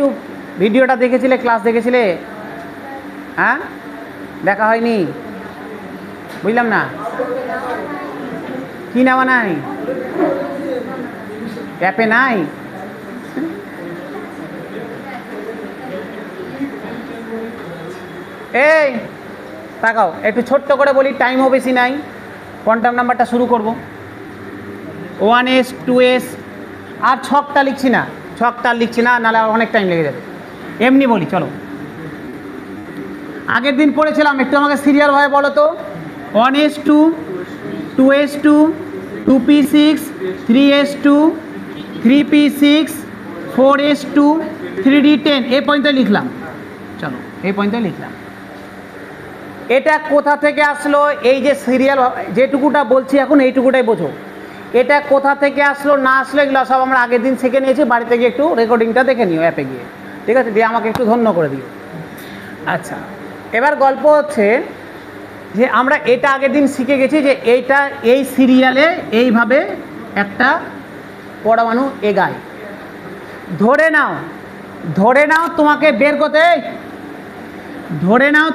YouTube ভিডিওটা দেখেছিলে, class দেখেছিলে? হ্যাঁ, দেখা হয়নি? বুঝলাম না, কি নেওয়া নাই? অ্যাপে নাই? এই তাকাও, একটু ছোট্ট করে বলি, টাইমও বেশি নাই। কোয়ান্টাম নাম্বারটা শুরু করব। 1s 2s, আর ছকটা লিখছি না, ছকটা লিখছি না, নাহলে অনেক টাইম লেগে যাবে। এমনি বলি, চলো। আগের দিন পড়েছিলাম, একটু আমাকে সিরিয়ালভাবে বলো তো। 1s2, 2s2, 2p6, 3s2, 3p6, 4s2, 3d10, এই পর্যন্ত লিখলাম। চলো, এই পর্যন্ত লিখলাম। এটা কোথা থেকে আসলো? এই যে সিরিয়াল যেটুকুটা বলছি এখন, এইটুকুটাই বোঝো। এটা কোথা থেকে আসলো না আসলো এগুলো সব আমরা আগের দিন শিখে নিয়েছি। বাড়িতে গিয়ে একটু রেকর্ডিংটা দেখে নিও অ্যাপে গিয়ে, ঠিক আছে? দিয়ে আমাকে একটু ধন্য করে দিও। আচ্ছা, এবার গল্প হচ্ছে যে আমরা এটা আগের দিন শিখে গেছি যে এইটা এই সিরিয়ালে এইভাবে একটা পরমাণু এগায়। ধরে নাও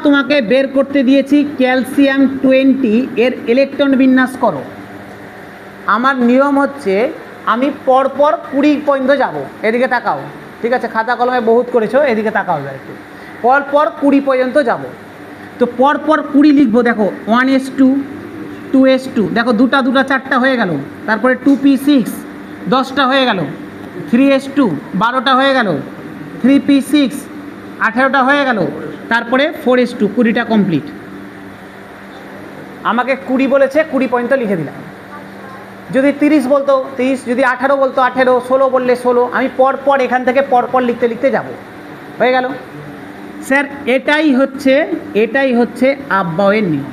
তোমাকে বের করতে দিয়েছি ক্যালসিয়াম 20 এর ইলেকট্রন বিন্যাস করো। আমার নিয়ম হচ্ছে আমি পরপর 20 পর্যন্ত যাব। এদিকে তাকাও, ঠিক আছে? খাতা কলমে বহুত করেছো, এদিকে তাকাও এবার একটু। পরপর 20 পর্যন্ত যাব। তো পরপর 20 লিখবো। দেখো 1s2, 2s2, দেখো দুটা 4টা হয়ে গেল। তারপরে 2p6, 10টা হয়ে গেল। 3s2, 12টা হয়ে গেল। 3p6, 18টা হয়ে গেল। তারপরে 4s2, 20টা কমপ্লিট। আমাকে 20 বলেছে, 20 পর্যন্ত লিখে দিলাম। যদি 30 বলতো 30, যদি 18 বলতো 18, 16 বললে 16। আমি পরপর এখান থেকে পরপর লিখতে যাব। হয়ে গেল স্যার। এটাই হচ্ছে আব্বাওয়ের নিয়ম।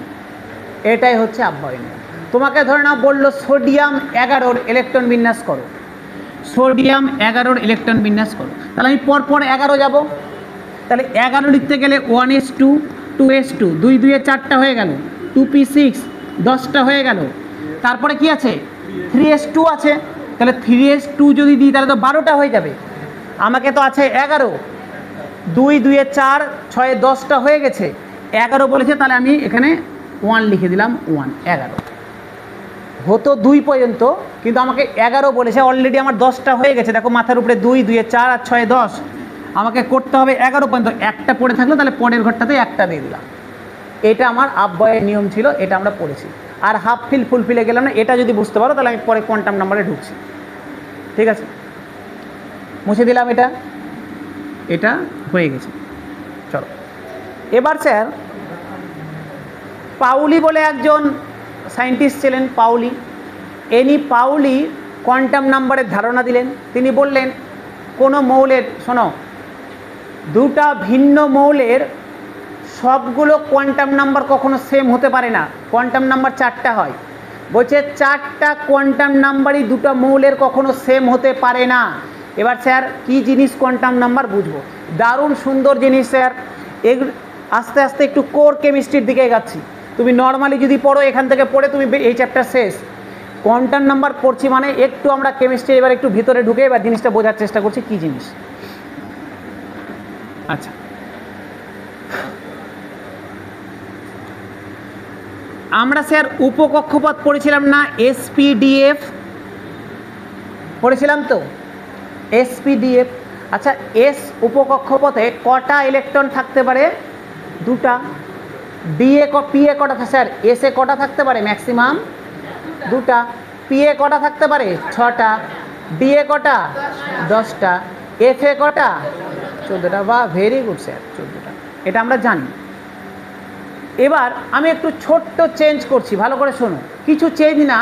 তোমাকে ধরে নাও বললো সোডিয়াম 11 ইলেকট্রন বিন্যাস করো। সোডিয়াম 11 ইলেকট্রন বিন্যাস করো, তাহলে আমি পরপর 11 যাব। তাহলে 11 লিখতে গেলে 1s2, 2s2, 2 2 4টা হয়ে গেল। 2p6, 10টা হয়ে গেল। তারপরে কি আছে? 3s2 আছে। তাহলে 3s2 যদি দিই তাহলে তো 12টা হয়ে যাবে। আমাকে তো আছে 11, 2 2 4, 6 10টা হয়ে গেছে। 11 বলেছে, তাহলে আমি এখানে 1 লিখে দিলাম। 1 11 হতো 2 পর্যন্ত, কিন্তু আমাকে 11 বলেছে। অলরেডি আমার 10টা হয়ে গেছে। দেখো মাথার উপরে 2 2 4 আর 6 10, আমাকে করতে হবে 11 পর্যন্ত। একটা পড়ে থাকলো, তাহলে পরের ঘরটাতে একটা দিয়ে দিলাম। এটা আমার আব্বায়ের নিয়ম ছিল, এটা আমরা পড়েছি। আর হাফ ফিল ফুল ফিলে গেলাম না। এটা যদি বুঝতে পারো তাহলে আমি পরে কোয়ান্টাম নাম্বারে ঢুকছি, ঠিক আছে? মুছে দিলাম। এটা হয়ে গেছে। চলো এবার স্যার, পাউলি বলে একজন সায়েন্টিস্ট ছিলেন, পাউলি কোয়ান্টাম নাম্বারের ধারণা দিলেন। তিনি বললেন কোনো মৌলের, শোনো, দুটা ভিন্ন মৌলের সবগুলো কোয়ান্টাম নাম্বার কখনো সেম হতে পারে না। কোয়ান্টাম নাম্বার 4টা হয়। বলছে 4টা কোয়ান্টাম নাম্বারই দুটো মৌলের কখনো সেম হতে পারে না। এবার স্যার কি জিনিস কোয়ান্টাম নাম্বার বুঝবো? দারুণ সুন্দর জিনিস স্যার। আস্তে আস্তে একটু কোর কেমিস্ট্রির দিকে এগাচ্ছি। তুমি নর্মালি যদি পড়ো, এখান থেকে পড়ে তুমি এই চ্যাপ্টার শেষ। কোয়ান্টাম নাম্বার পড়ছি মানে একটু আমরা কেমিস্ট্রি এবার একটু ভিতরে ঢুকে এবার জিনিসটা বোঝার চেষ্টা করছি কি জিনিস। আচ্ছা, আমরা স্যার উপকক্ষপথ পড়েছিলাম না? SPDF পড়েছিলাম তো, SPDF। আচ্ছা, এস উপকক্ষপথে কটা ইলেকট্রন থাকতে পারে? 2টা। পি এ কটা? স্যার এস এ কটা থাকতে পারে? ম্যাক্সিমাম 2টা। পি এ কটা থাকতে পারে? 6টা। ডি এ কটা? 10টা। এফ এ কটা? 14টা। বা ভেরি গুড স্যার, 14টা। এটা আমরা জানি। এবার আমি একটু ছোট্ট চেঞ্জ করছি, ভালো করে শোনো। কিছু চেঞ্জ না,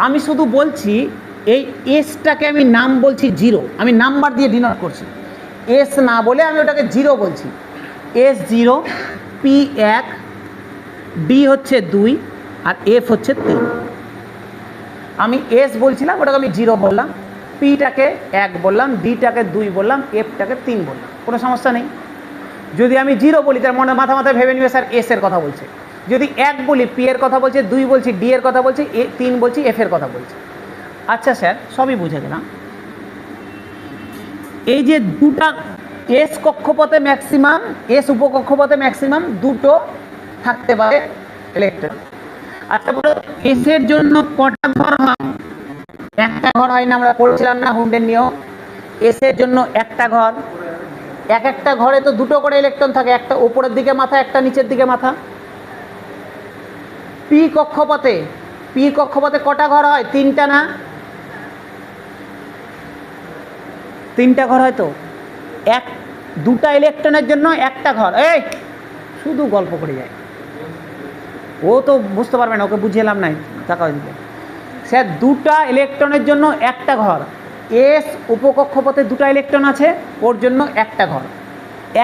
আমি শুধু বলছি এই এসটাকে আমি নাম বলছি 0। আমি নাম্বার দিয়ে ডিনোট করছি। এস না বলে আমি ওটাকে 0 বলছি। S0, P1, ডি হচ্ছে 2 আর এফ হচ্ছে 3। আমি এস বলছিলাম, ওটাকে আমি 0 বললাম। পিটাকে 1 বললাম, ডিটাকে 2 বললাম, এফটাকে 3 বললাম। কোনো সমস্যা নেই। যদি আমি 0 বলি তার মনে মাথায় ভেবে নিবে স্যার এস এর কথা বলছে। যদি 1 বলি পি এর কথা বলছে, 2 বলছি ডি এর কথা বলছে, 3 বলছি এফ এর কথা বলছে। আচ্ছা স্যার, সবই বুঝে গেলাম। এই যে দুটা এস কক্ষপথে ম্যাক্সিমাম, এস উপকক্ষপথে ম্যাক্সিমাম দুটো থাকতে পারে ইলেকট্রন। আচ্ছা বলো এস এর জন্য কটা ঘর হয়? একটা ঘর হয় না, আমরা পড়েছিলাম না হুন্ডের নিয়ম? এস এর জন্য একটা ঘর, এক একটা ঘরে তো দুটো করে ইলেকট্রন থাকে, একটা উপরের দিকে মাথা, একটা নিচের দিকে মাথা। পি কক্ষপথে, পি কক্ষপথে কটা ঘর হয়? তিনটা না? তিনটা ঘর হয় তো, এক দুটা ইলেকট্রনের জন্য একটা ঘর। এই শুধু গল্প করে যায়, ও তো বুঝতে পারবে না, ওকে বুঝিয়েলাম নাই টাকা দিতে। স্যার দুটা ইলেকট্রনের জন্য একটা ঘর, এস উপকক্ষপথে দুটা ইলেকট্রন আছে, ওর জন্য একটা ঘর।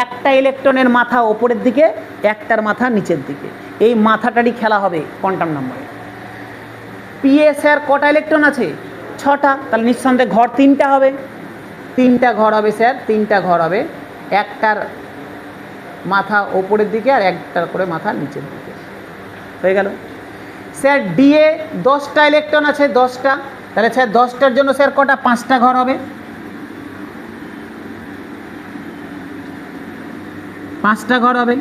একটা ইলেকট্রনের মাথা ওপরের দিকে, একটার মাথা নিচের দিকে, এই মাথাটারই খেলা হবে কোয়ান্টাম নাম্বারে। পিএস এর কটা ইলেকট্রন আছে? ছটা, তাহলে নিঃসন্দেহে ঘর তিনটা হবে। তিনটা ঘর হবে স্যার, তিনটা ঘর হবে, একটার মাথা ওপরের দিকে আর একটার করে মাথা নিচের দিকে, হয়ে গেল। স্যার ডিএ 10টা ইলেকট্রন আছে, 10টা, তাহলে স্যার 10টার জন্য স্যার কটা? 5টা ঘর হবে, 5টা ঘর হবে।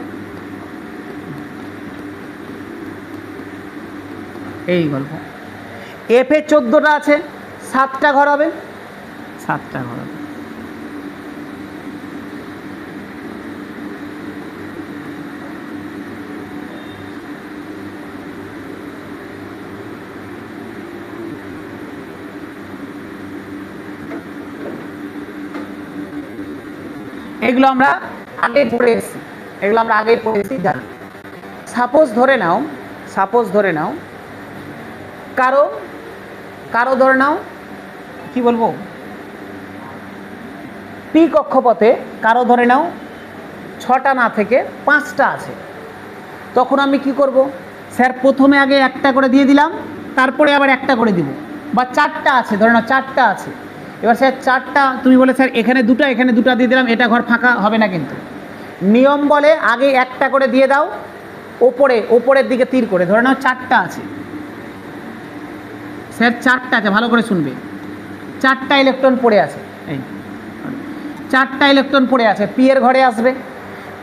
এই গল্প। এফ এ 14টা আছে, 7টা ঘর হবে, 7টা ঘর হবে। এগুলো আমরা আগে পড়ে এসেছি, এগুলো আমরা আগে পড়েছি জানি। সাপোজ ধরে নাও কারো ধরে নাও কি বলবো, পি কক্ষপথে কারো ধরে নাও 6টা না থেকে 5টা আছে, তখন আমি কি করব? স্যার প্রথমে আগে একটা করে দিয়ে দিলাম, তারপরে আবার একটা করে দিব। বা 4টা আছে, ধরে নাও 4টা আছে, এবার স্যার 4টা তুমি বলে স্যার এখানে দুটা দিয়ে দিলাম, এটা ঘর ফাঁকা হবে না, কিন্তু নিয়ম বলে আগে একটা করে দিয়ে দাও, ওপরের দিকে তীর করে। ধরে নাও 4টা আছে স্যার, 4টা আছে, ভালো করে শুনবে, 4টা ইলেকট্রন পড়ে আছে, এই 4টা ইলেকট্রন পড়ে আছে, পি এর ঘরে আসবে।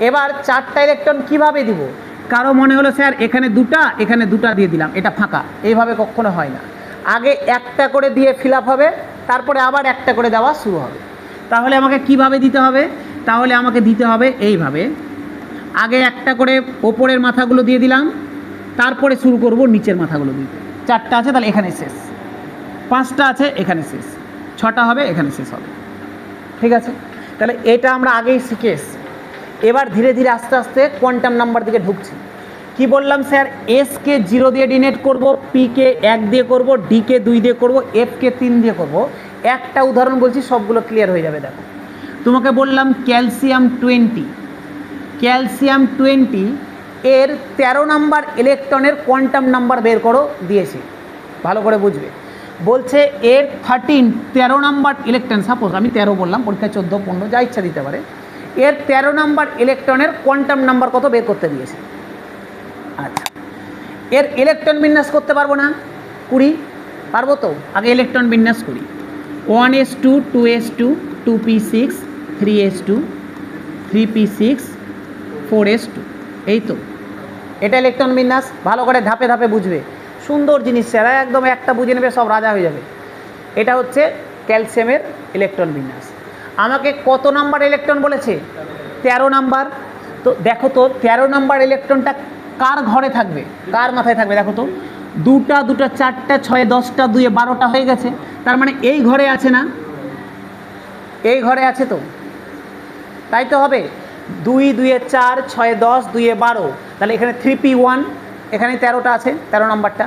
এবার 4টা ইলেকট্রন কিভাবে দিব? কারো মনে হলো স্যার এখানে দুটা দিয়ে দিলাম, এটা ফাঁকা, এইভাবে কখনো হয় না। আগে একটা করে দিয়ে ফিল আপ হবে, তারপরে আবার একটা করে দেওয়া শুরু হবে। তাহলে আমাকে কিভাবে দিতে হবে? তাহলে আমাকে দিতে হবে এইভাবে, আগে একটা করে ওপরের মাথাগুলো দিয়ে দিলাম, তারপরে শুরু করব নিচের মাথাগুলো দিতে। 4টা আছে, তাহলে এখানে শেষ। 5টা আছে, এখানে শেষ। 6টা হবে, এখানে শেষ হবে, ঠিক আছে? তাহলে এটা আমরা আগেই শিখে এসেছি। এবার ধীরে ধীরে আস্তে আস্তে কোয়ান্টাম নাম্বার দিকে ঢুকছি। কি বললাম স্যার? এস কে 0 দিয়ে ডিনোট করব, পি কে 1 দিয়ে করব, ডি কে 2 দিয়ে করব, এফ কে 3 দিয়ে করব। একটা উদাহরণ বলছি, সবগুলো ক্লিয়ার হয়ে যাবে। দেখো, তোমাকে বললাম ক্যালসিয়াম 20 এর 13 নাম্বার ইলেকট্রনের কোয়ান্টাম নাম্বার বের করো দিয়েছে, ভালো করে বুঝবে। বলছে এর 13 নাম্বার ইলেকট্রন, সাপোজ আমি 13 বললাম, পরীক্ষায় 14, 15 যা ইচ্ছা দিতে পারে, এর 13 নাম্বার ইলেকট্রনের কোয়ান্টাম নাম্বার কত বের করতে দিয়েছে। আচ্ছা, এর ইলেকট্রন বিন্যাস করতে পারবো না? 20 পারবো তো? আগে ইলেকট্রন বিন্যাস করি। 1s2 2s2 2p6 3s2 3p6 4s2, এই তো এটা ইলেকট্রন বিন্যাস। ভালো করে ধাপে ধাপে বুঝবে, সুন্দর জিনিস স্যার, একদম একটা বুঝে নেবে, সব রাজা হয়ে যাবে। এটা হচ্ছে ক্যালসিয়ামের ইলেকট্রন বিন্যাস। আমাকে কত নাম্বার ইলেকট্রন বলেছে? 13 নাম্বার। তো দেখো তো 13 নাম্বার ইলেকট্রনটা কার ঘরে থাকবে, কার মাথায় থাকবে? দেখো তো, 2টা 4টা 6 10টা 2 12টা হয়ে গেছে, তার মানে এই ঘরে আছে না? এই ঘরে আছে তো, তাই তো হবে। 2 2 4 6 10 2 12, তাহলে এখানে 3p1, এখানে 13টা আছে, 13 নাম্বারটা।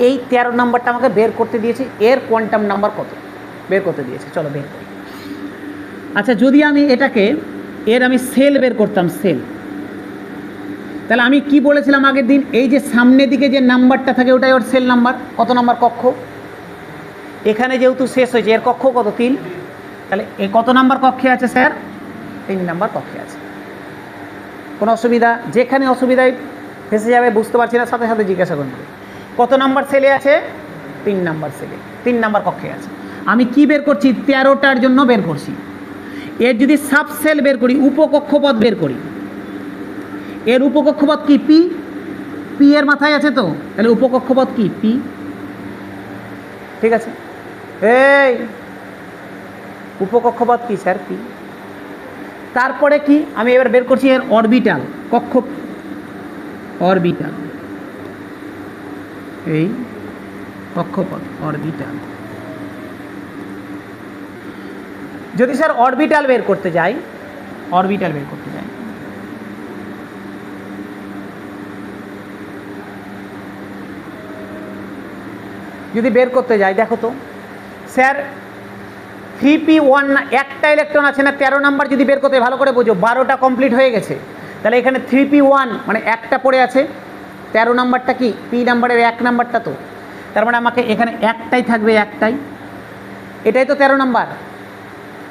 এই 13 নাম্বারটা আমাকে বের করতে দিয়েছে, এর কোয়ান্টাম নাম্বার কত বের করতে দিয়েছে, চলো বের করি। আচ্ছা, যদি আমি এটাকে আমি সেল বের করতাম, সেল, তাহলে আমি কি বলেছিলাম আগের দিন? এই যে সামনের দিকে যে নাম্বারটা থাকে ওটাই ওর সেল নাম্বার। কত নাম্বার কক্ষ? এখানে যেহেতু শেষ হয়েছে, এর কক্ষ কত? 3। তাহলে এই কত নাম্বার কক্ষে আছে স্যার? 3 নাম্বার কক্ষে আছে। কোনো অসুবিধা? যেখানে অসুবিধায় ফেসে যাবে, বুঝতে পারছি না, সাথে সাথে জিজ্ঞাসা করবে। কত নাম্বার সেলে আছে? 3 নাম্বার সেলে, 3 নাম্বার কক্ষে আছে। আমি কি বের করছি? 13টার জন্য বের করছি। এর যদি সাবসেল বের করি, উপকক্ষপথ বের করি, এর উপকক্ষপথ কি পি, পি এর মাথায় আছে তো, তাহলে উপকক্ষপথ কি পি। ঠিক আছে, এই উপকক্ষপথ কি স্যার পি। তারপরে কি আমি এবার বের করছি এর অরবিটাল, কক্ষ অরবিটাল, এই কক্ষপথ অরবিটাল। যদি স্যার অরবিটাল বের করতে যাই, অরবিটাল বের করতে যাই, যদি বের করতে যাই, দেখো তো স্যার 3p1 একটা ইলেকট্রন আছে না 13 নাম্বার, যদি বের করতে ভালো করে বোঝো, 12টা কমপ্লিট হয়ে গেছে, তাহলে এখানে 3p1 মানে একটা পড়ে আছে, 13 নাম্বারটা কি পি নাম্বারের 1 নাম্বারটা, তো তার মানে আমাকে এখানে একটাই থাকবে, একটাই, এটাই তো 13 নাম্বার,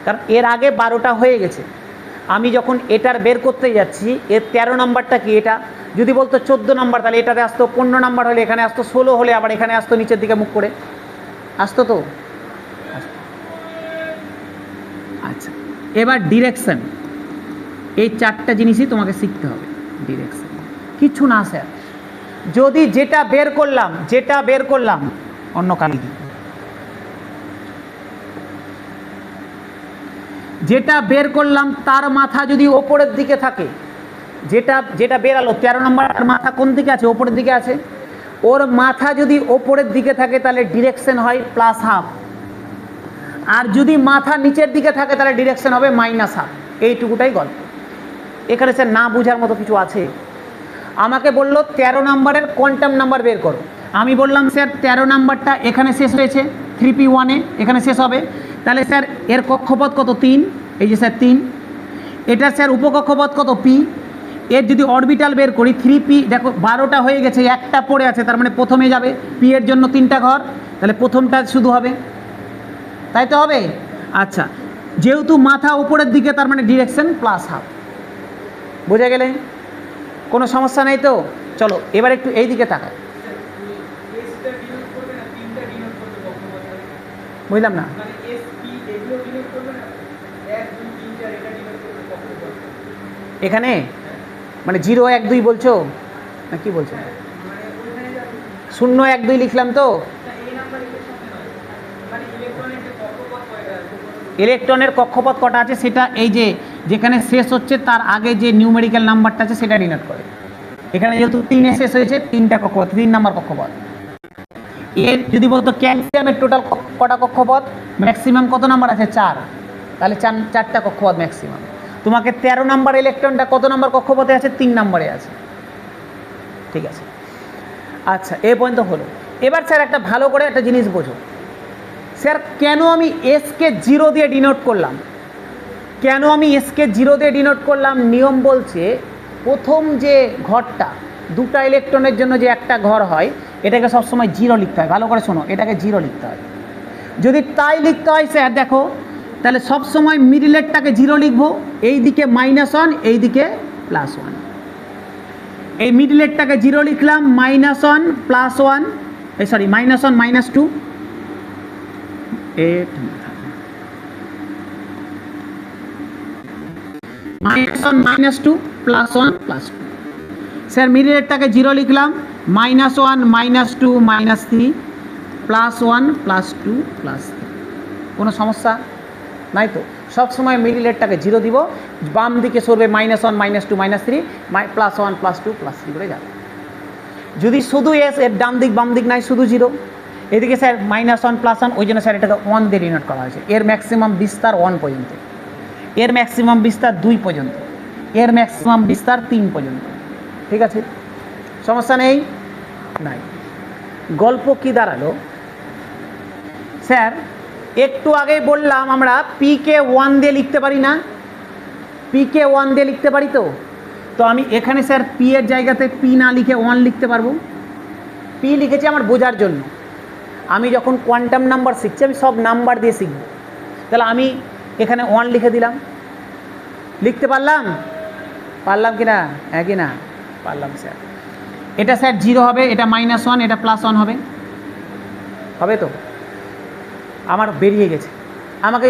কারণ এর আগে 12টা হয়ে গেছে। আমি যখন এটার বের করতে যাচ্ছি, এর 13 নাম্বারটা কি, এটা যদি বলতো 14 নাম্বার, তাহলে এটাতে আসতো 15 নাম্বার, হলে এখানে আসতো 16, হলে আবার এখানে আসতো নিচের দিকে মুখ করে আসতো তো। আচ্ছা, এবার ডিরেকশন, এই 4টা জিনিসই তোমাকে শিখতে হবে। ডিরেকশন কিছু না স্যার, যদি যেটা বের করলাম অন্য কালি দিই, যেটা বের করলাম তার মাথা যদি ওপরের দিকে থাকে, যেটা বেরালো 13 নম্বর, আর মাথা কোন দিকে আছে, ওপরের দিকে আছে, ওর মাথা যদি ওপরের দিকে থাকে তাহলে ডিরেকশন হয় +½ আর যদি মাথা নিচের দিকে থাকে তাহলে ডিরেকশন হবে -½ এইটুকুটাই গল্প। এখানে স্যার না বোঝার মতো কিছু আছে? আমাকে বললো 13 নম্বরের কোয়ান্টাম নাম্বার বের করো, আমি বললাম স্যার 13 নাম্বারটা এখানে শেষ হয়েছে 3p1-এ, এখানে শেষ হবে, তাহলে স্যার এর কক্ষপথ কত 3, এই যে স্যার 3, এটা স্যার উপকক্ষপথ কত পি, এর যদি অরবিটাল বের করি 3p, দেখো 12টা হয়ে গেছে, একটা পড়ে আছে, তার মানে প্রথমে যাবে, পি এর জন্য 3টা ঘর, তাহলে প্রথমটা শুধু হবে, তাই তো হবে। আচ্ছা, যেহেতু মাথা উপরের দিকে তার মানে ডিরেকশন +½ বোঝা গেলে, কোনো সমস্যা নেই তো। চলো এবার একটু এই দিকে তাকাই, বুঝলাম না, এখানে মানে 0 1 2 বলছো না কি বলছো? 0 1 2 লিখলাম তো, ইলেকট্রনের কক্ষপথ কটা আছে সেটা এই যে যেখানে শেষ হচ্ছে তার আগে যে নিউমেরিক্যাল নাম্বারটা আছে সেটা ডিনোট করে। এখানে যেহেতু 3-এ শেষ হয়েছে, 3টা কক্ষপথ, 3 নাম্বার কক্ষপথ। এর যদি বলতো ক্যালসিয়ামের টোটাল কটা কক্ষপথ, ম্যাক্সিমাম কত নাম্বার আছে 4, তাহলে 4টা কক্ষপথ ম্যাক্সিমাম। তোমাকে 13 নাম্বার ইলেকট্রনটা কত নাম্বার কক্ষপথে আছে, 3 নম্বরে আছে, ঠিক আছে। আচ্ছা, এই পর্যন্ত হলো। এবার স্যার একটা ভালো করে একটা জিনিস বোঝো, স্যার কেন আমি এসকে 0 দিয়ে ডিনোট করলাম, কেন আমি এসকে 0 দিয়ে ডিনোট করলাম? নিয়ম বলছে প্রথম যে ঘরটা, 2টা ইলেকট্রনের জন্য যে একটা ঘর হয়, এটাকে সবসময় 0 লিখতে হয়, ভালো করে শোনো, এটাকে 0 লিখতে হয়। যদি তাই লিখতে হয় স্যার দেখো, তাহলে সবসময় মিডিলেরটাকে 0 লিখবো, এই দিকে -1, এই দিকে +1, এই মিডিলেরটাকে 0 লিখলাম, -1 +1, এই সরি -1 -2, 8 -1 -2 +1 +2, স্যার মিডিলেরটাকে 0 লিখলাম, -1 -2 -3 +1 +2 +3, কোনো সমস্যা নাই তো? সবসময় মিডিলেরটাকে 0 দিব, বাম দিকে সরবে -1 -2 -3 +1 +2 +3 করে যাবে। যদি শুধু এস, এর ডান দিক বাম দিক নাই, শুধু 0, এদিকে স্যার -1 +1, ওই জন্য স্যার এটাকে 1 দিয়ে ডিনোট করা হয়েছে। এর ম্যাক্সিমাম বিস্তার 1 পর্যন্ত, এর ম্যাক্সিমাম বিস্তার 2 পর্যন্ত, এর ম্যাক্সিমাম বিস্তার 3 পর্যন্ত, ঠিক আছে, সমস্যা নেই নাই। গল্প কি দাঁড়ালো স্যার? একটু আগেই বললাম আমরা পিকে 1 দিয়ে লিখতে পারি না, পিকে 1 দিয়ে লিখতে পারি তো। তো আমি এখানে স্যার পি এর জায়গাতে পি না লিখে 1 লিখতে পারবো। পি লিখেছি আমার বোঝার জন্য, আমি যখন কোয়ান্টাম নাম্বার শিখছি আমি সব নাম্বার দিয়ে শিখব, তাহলে আমি এখানে 1 লিখে দিলাম, লিখতে পারলাম কি না? হ্যাঁ কি না পারলাম স্যার। এটা স্যার 0 হবে, এটা -1, এটা +1 হবে তো। আমার বেরিয়ে গেছে, আমাকে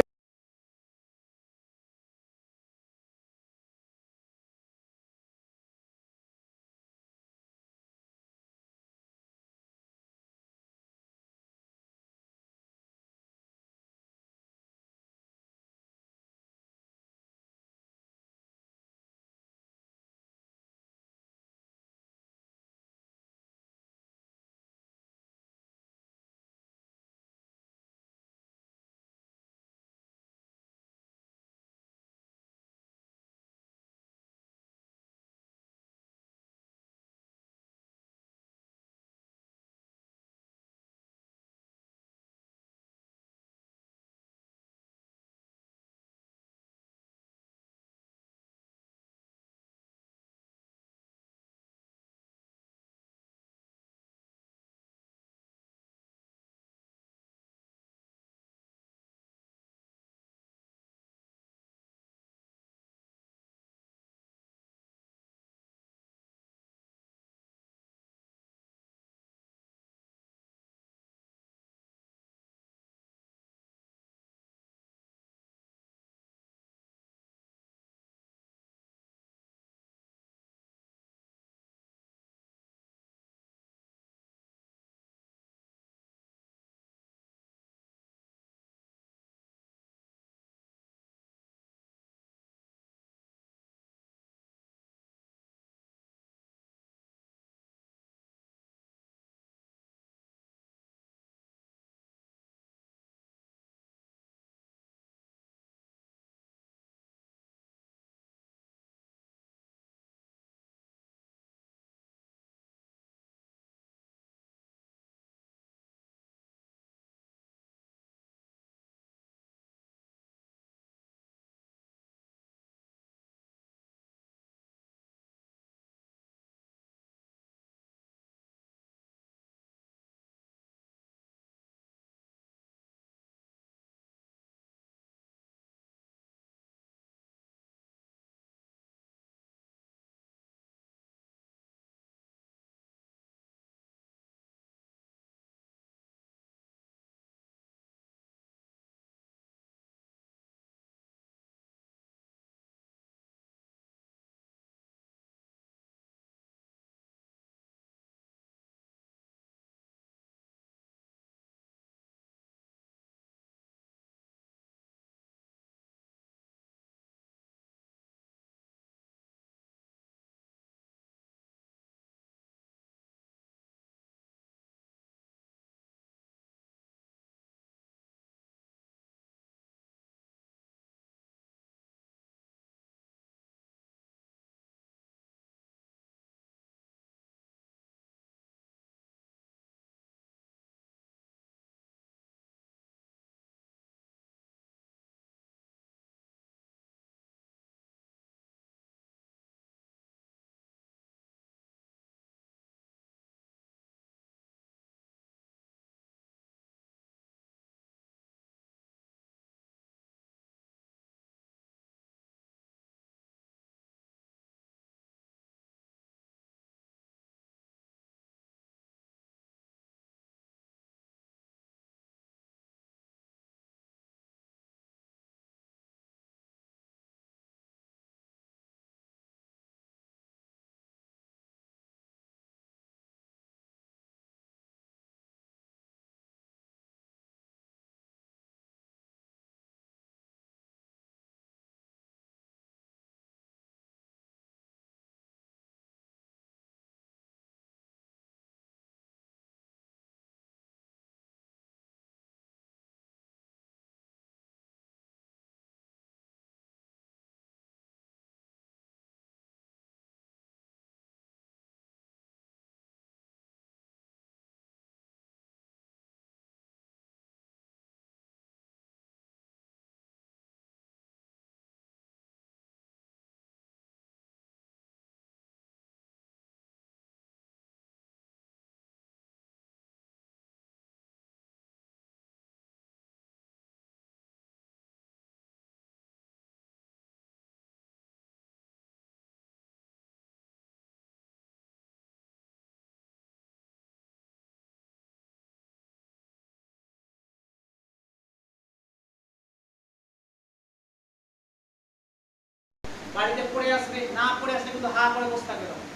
বাড়িতে পড়ে আসবে, না পড়ে আসলে কিন্তু হা করে বসে থাকবে তখন।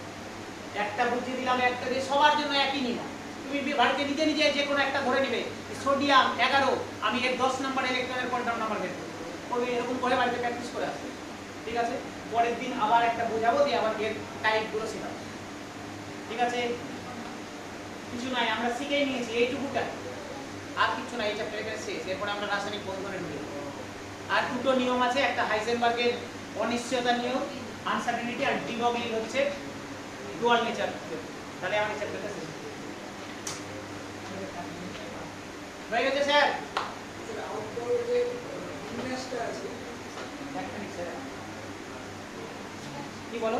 একটা বুঝিয়ে দিলাম, একটা দিয়ে সবার জন্য একই নিয়ম। তুমি বাড়িতে নিজে নিজে যে কোনো একটা ধরে নিবে, সোডিয়াম 11, আমি এর 10 নাম্বার ইলেকট্রনের কোয়ান্টাম নাম্বার বের করব। ওই এরকম করে বাড়িতে প্র্যাকটিস করে আসবে, ঠিক আছে? পরের দিন আবার একটা বোঝাবো, দিয়ে আবার এর টাইপগুলো শেখাবো, ঠিক আছে? কিছু নাই, আমরা শিখেই নিয়েছি এইটুকুটা, আর কিছু নাই। এই চ্যাপ্টারে শেষ। এরপরে আমরা রাসায়নিক বন্ধনে ঢুকে যাব। আর দুটো নিয়ম আছে, একটা হাইজেনবার্গের অনিশ্চয়তা নিয়ম, আনসার্টেনিটি, আর ডি ব্রগলি হচ্ছে ডুয়াল নেচার। তাহলে আমার এই চ্যাপ্টারটা শেষ হয়ে গেছে স্যার। কি বলো?